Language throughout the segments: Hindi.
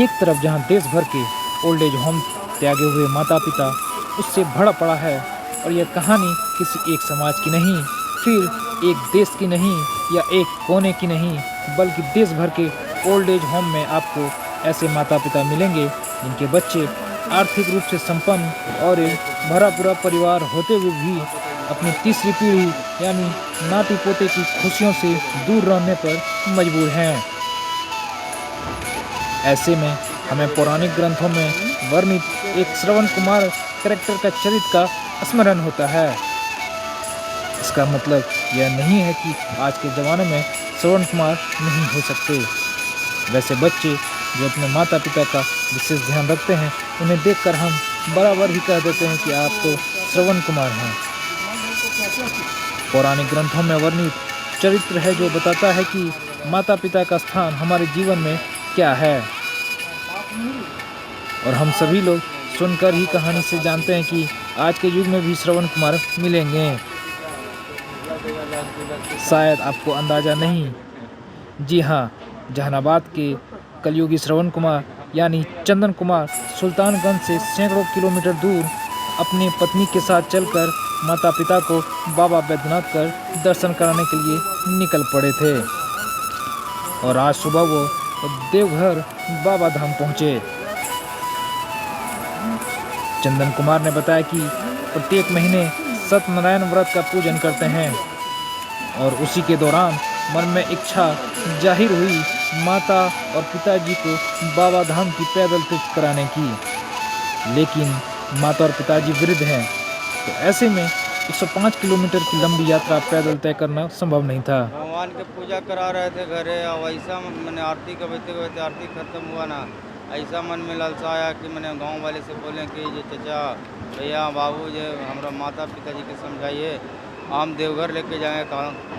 एक तरफ जहां देश भर के ओल्ड एज होम त्यागे हुए माता पिता उससे भरा पड़ा है, और यह कहानी किसी एक समाज की नहीं, फिर एक देश की नहीं या एक कोने की नहीं, बल्कि देश भर के ओल्ड एज होम में आपको ऐसे माता पिता मिलेंगे जिनके बच्चे आर्थिक रूप से संपन्न और एक भरा पूरा परिवार होते हुए भी अपनी तीसरी पीढ़ी यानी नाती पोते की खुशियों से दूर रहने पर मजबूर हैं। ऐसे में हमें पौराणिक ग्रंथों में वर्णित एक श्रवण कुमार कैरेक्टर का चरित्र का स्मरण होता है। इसका मतलब यह नहीं है कि आज के ज़माने में श्रवण कुमार नहीं हो सकते। वैसे बच्चे जो अपने माता पिता का विशेष ध्यान रखते हैं, उन्हें देखकर हम बराबर ही कह देते हैं कि आप तो श्रवण कुमार हैं। पौराणिक ग्रंथों में वर्णित चरित्र है जो बताता है कि माता पिता का स्थान हमारे जीवन में क्या है, और हम सभी लोग सुनकर ही कहानी से जानते हैं कि आज के युग में भी श्रवण कुमार मिलेंगे। शायद आपको अंदाजा नहीं, जी हाँ, जहानाबाद के कलयुगी श्रवण कुमार यानी चंदन कुमार सुल्तानगंज से सैकड़ों किलोमीटर दूर अपनी पत्नी के साथ चलकर माता पिता को बाबा बैद्यनाथ कर दर्शन कराने के लिए निकल पड़े थे, और आज सुबह वो देवघर बाबा धाम पहुँचे। चंदन कुमार ने बताया कि प्रत्येक महीने सत्यनारायण व्रत का पूजन करते हैं, और उसी के दौरान मन में इच्छा जाहिर हुई माता और पिताजी को बाबा धाम की पैदल तीर्थ कराने की, लेकिन माता और पिताजी वृद्ध हैं, तो ऐसे में 105 किलोमीटर की लंबी यात्रा पैदल तय करना संभव नहीं था। भगवान के पूजा करा रहे थे घरे, और वैसा मैंने आरती करते आरती खत्म हुआ ना, ऐसा मन में लालसा आया कि मैंने गांव वाले से बोले कि ये चचा भैया बाबू जो हमारा माता पिताजी के समझाइए, हम देवघर लेके जाएंगे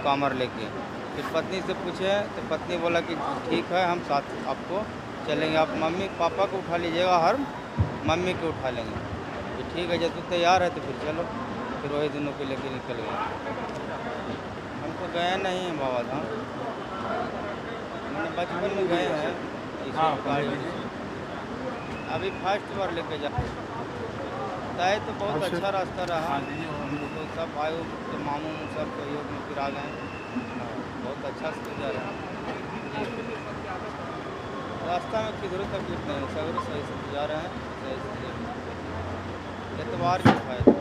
कामर लेके। फिर पत्नी से पूछे तो पत्नी बोला कि ठीक है, हम साथ आपको चलेंगे, आप मम्मी पापा को उठा लीजिएगा, हर मम्मी को उठा लेंगे। फिर ठीक है, जब तू तैयार है तो फिर चलो। फिर वही दोनों को लेके निकल गए। हम तो गए नहीं हैं बाबा धाम, मैंने बचपन में गए हैं, अभी फर्स्ट बार लेके जा तय तो बहुत अच्छा रास्ता रहा। तो सब आए तो मामू सब सहयोग में फिर आ गए, बहुत अच्छा से जा रहा है। रास्ता में किधर तकलीफ नहीं, सगरों सही से जा रहे हैं, सही से एतवार के फायदे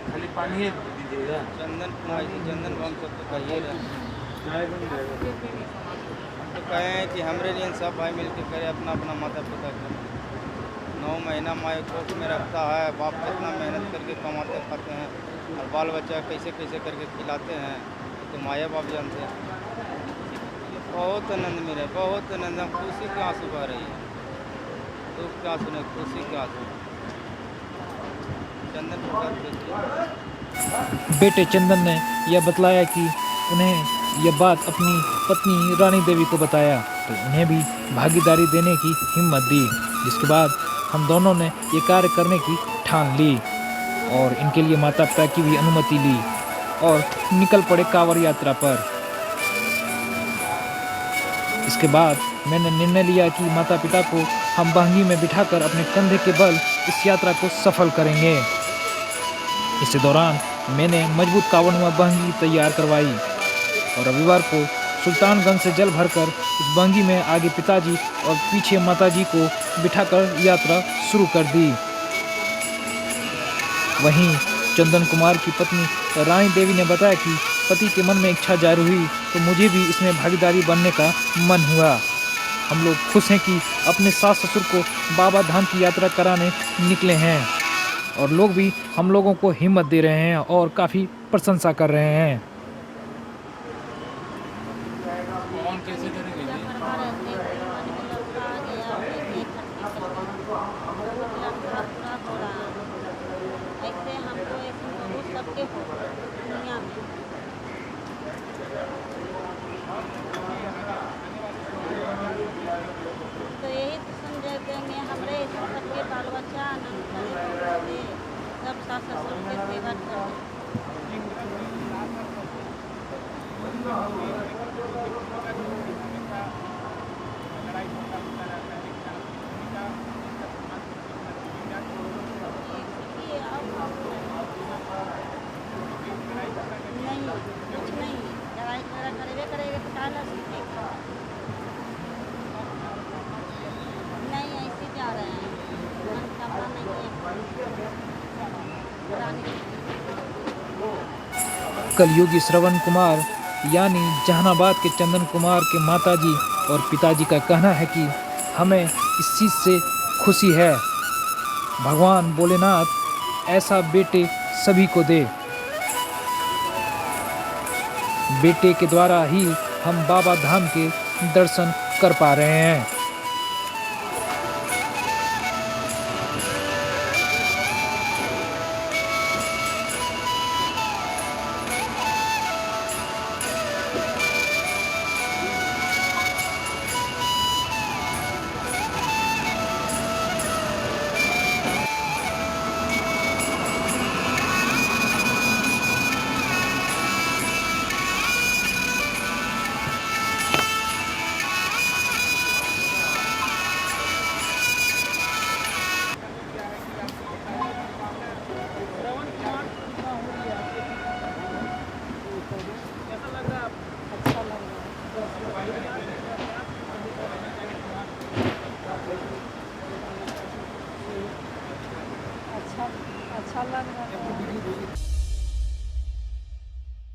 खाली पानी दीजिएगा। चंदन बम सब तो कहिए रहे, तो कहे हैं कि हमारे लिए सब भाई मिलकर करें अपना अपना माता पिता का। 9 महीना माँ कोख में रखता है, बाप कितना मेहनत करके कमाते खाते हैं, और बाल बच्चा कैसे कैसे करके खिलाते हैं, तो माया बाप जानते हैं। बहुत आनंद मिले, बहुत आनंद, खुशी के आंसू बह रही है, दुख के आंसू नहीं, खुशी के आंसू। चंदन बेटे चंदन ने यह बतलाया कि उन्हें यह बात अपनी पत्नी रानी देवी को बताया, तो उन्हें भी भागीदारी देने की हिम्मत दी, जिसके बाद हम दोनों ने ये कार्य करने की ठान ली, और इनके लिए माता पिता की भी अनुमति ली, और निकल पड़े कांवड़ यात्रा पर। इसके बाद मैंने निर्णय लिया कि माता पिता को हम बहंगी में बिठाकर अपने कंधे के बल इस यात्रा को सफल करेंगे। इस दौरान मैंने मजबूत कांवड़नुमा बहंगी तैयार करवाई, और रविवार को सुल्तानगंज से जल भरकर इस बहंगी में आगे पिताजी और पीछे माताजी को बिठाकर यात्रा शुरू कर दी। वहीं चंदन कुमार की पत्नी रानी देवी ने बताया कि पति के मन में इच्छा जारी हुई तो मुझे भी इसमें भागीदारी बनने का मन हुआ। हम लोग खुश हैं कि अपने सास ससुर को बाबा धाम की यात्रा कराने निकले हैं, और लोग भी हम लोगों को हिम्मत दे रहे हैं और काफ़ी प्रशंसा कर रहे हैं। कैसे करेंगे जी? ऐसे हमको सबके दुनिया में तो यही तो समझ देंगे हमरे सबके बाल बच्चा आनंद सब सास ससुर के सेवा कर कलयुगी श्रवण कुमार यानी जहानाबाद के चंदन कुमार के माताजी और पिताजी का कहना है कि हमें इस चीज़ से खुशी है, भगवान भोलेनाथ ऐसा बेटे सभी को दे। बेटे के द्वारा ही हम बाबा धाम के दर्शन कर पा रहे हैं।